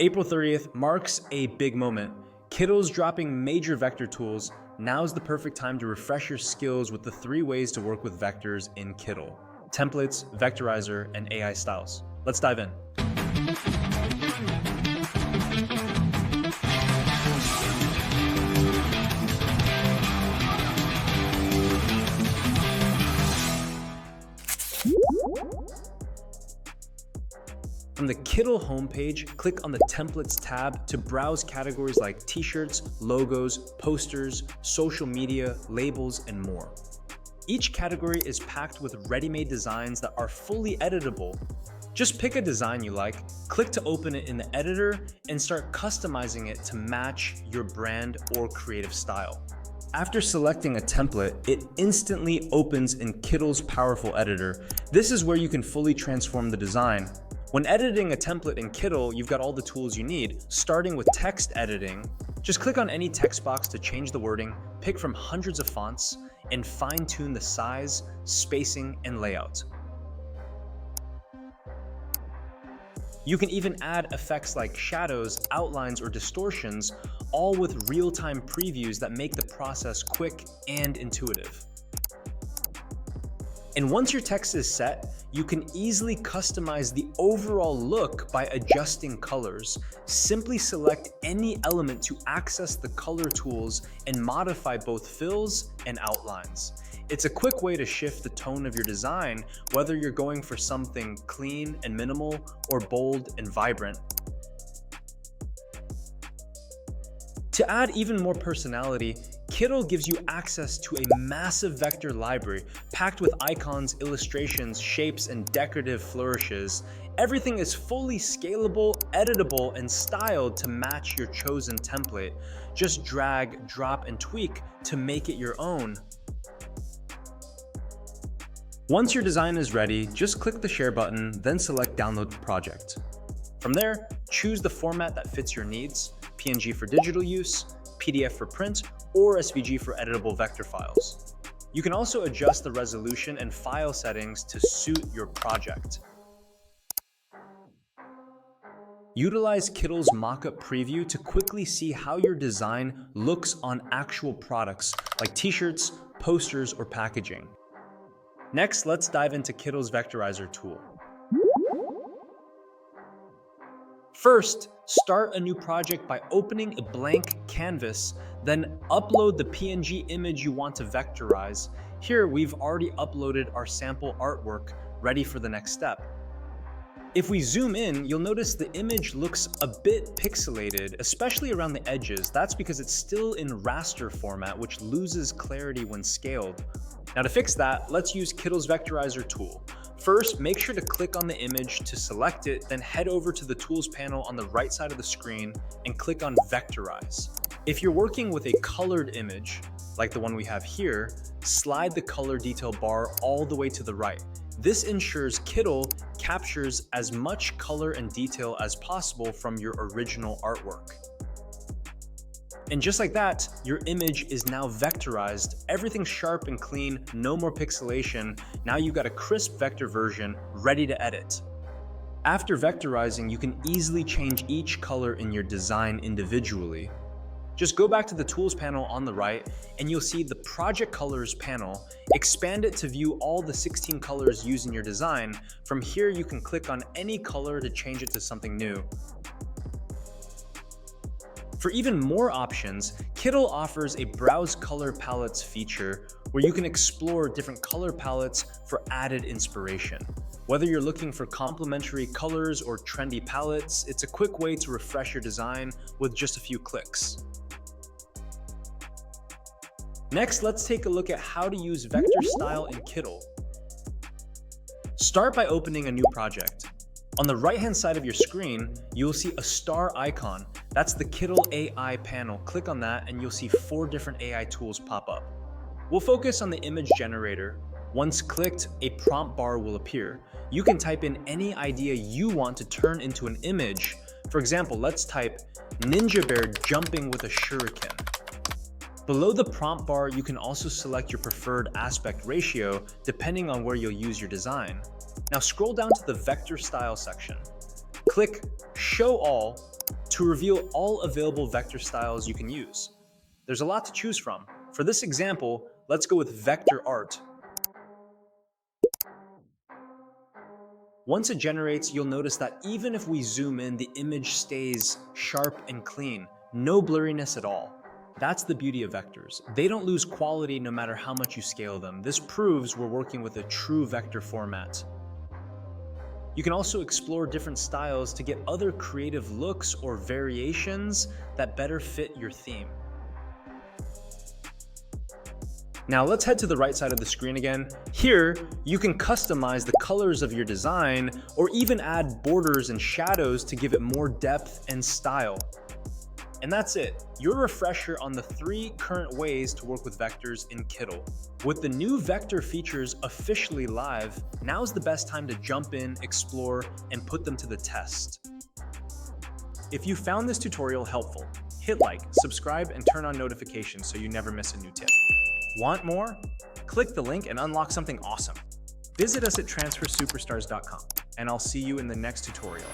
April 30th marks a big moment. Kittl's dropping major vector tools. Now's the perfect time to refresh your skills with the 3 ways to work with vectors in Kittl: templates, Vectorizer, and AI styles. Let's dive in. From the Kittl homepage, click on the Templates tab to browse categories like t-shirts, logos, posters, social media, labels, and more. Each category is packed with ready-made designs that are fully editable. Just pick a design you like, click to open it in the editor, and start customizing it to match your brand or creative style. After selecting a template, it instantly opens in Kittl's powerful editor. This is where you can fully transform the design. When editing a template in Kittl, you've got all the tools you need, starting with text editing. Just click on any text box to change the wording, pick from hundreds of fonts, and fine-tune the size, spacing, and layout. You can even add effects like shadows, outlines, or distortions, all with real-time previews that make the process quick and intuitive. And once your text is set, you can easily customize the overall look by adjusting colors. Simply select any element to access the color tools and modify both fills and outlines. It's a quick way to shift the tone of your design, whether you're going for something clean and minimal or bold and vibrant. To add even more personality, Kittl gives you access to a massive vector library packed with icons, illustrations, shapes, and decorative flourishes. Everything is fully scalable, editable, and styled to match your chosen template. Just drag, drop, and tweak to make it your own. Once your design is ready, just click the share button, then select download project. From there, choose the format that fits your needs: PNG for digital use, PDF for print, or SVG for editable vector files. You can also adjust the resolution and file settings to suit your project. Utilize Kittl's mockup preview to quickly see how your design looks on actual products like t-shirts, posters, or packaging. Next, let's dive into Kittl's Vectorizer tool. First, start a new project by opening a blank canvas, then upload the PNG image you want to vectorize. Here, we've already uploaded our sample artwork, ready for the next step. If we zoom in, you'll notice the image looks a bit pixelated, especially around the edges. That's because it's still in raster format, which loses clarity when scaled. Now to fix that, let's use Kittl's Vectorizer tool. First, make sure to click on the image to select it, then head over to the Tools panel on the right side of the screen and click on Vectorize. If you're working with a colored image, like the one we have here, slide the color detail bar all the way to the right. This ensures Kittl captures as much color and detail as possible from your original artwork. And just like that, your image is now vectorized. Everything's sharp and clean, no more pixelation. Now you've got a crisp vector version ready to edit. After vectorizing, you can easily change each color in your design individually. Just go back to the Tools panel on the right, and you'll see the Project Colors panel. Expand it to view all the 16 colors used in your design. From here, you can click on any color to change it to something new. For even more options, Kittl offers a Browse Color Palettes feature where you can explore different color palettes for added inspiration. Whether you're looking for complementary colors or trendy palettes, it's a quick way to refresh your design with just a few clicks. Next, let's take a look at how to use vector style in Kittl. Start by opening a new project. On the right-hand side of your screen, you'll see a star icon. That's the Kittl AI panel. Click on that and you'll see 4 different AI tools pop up. We'll focus on the image generator. Once clicked, a prompt bar will appear. You can type in any idea you want to turn into an image. For example, let's type ninja bear jumping with a shuriken. Below the prompt bar, you can also select your preferred aspect ratio depending on where you'll use your design. Now scroll down to the vector style section. Click Show All, to reveal all available vector styles you can use. There's a lot to choose from. For this example, let's go with vector art. Once it generates, you'll notice that even if we zoom in, the image stays sharp and clean, no blurriness at all. That's the beauty of vectors. They don't lose quality no matter how much you scale them. This proves we're working with a true vector format. You can also explore different styles to get other creative looks or variations that better fit your theme. Now let's head to the right side of the screen again. Here, you can customize the colors of your design or even add borders and shadows to give it more depth and style. And that's it, your refresher on the 3 current ways to work with vectors in Kittl. With the new vector features officially live, now's the best time to jump in, explore, and put them to the test. If you found this tutorial helpful, hit like, subscribe, and turn on notifications so you never miss a new tip. Want more? Click the link and unlock something awesome. Visit us at transfersuperstars.com, and I'll see you in the next tutorial.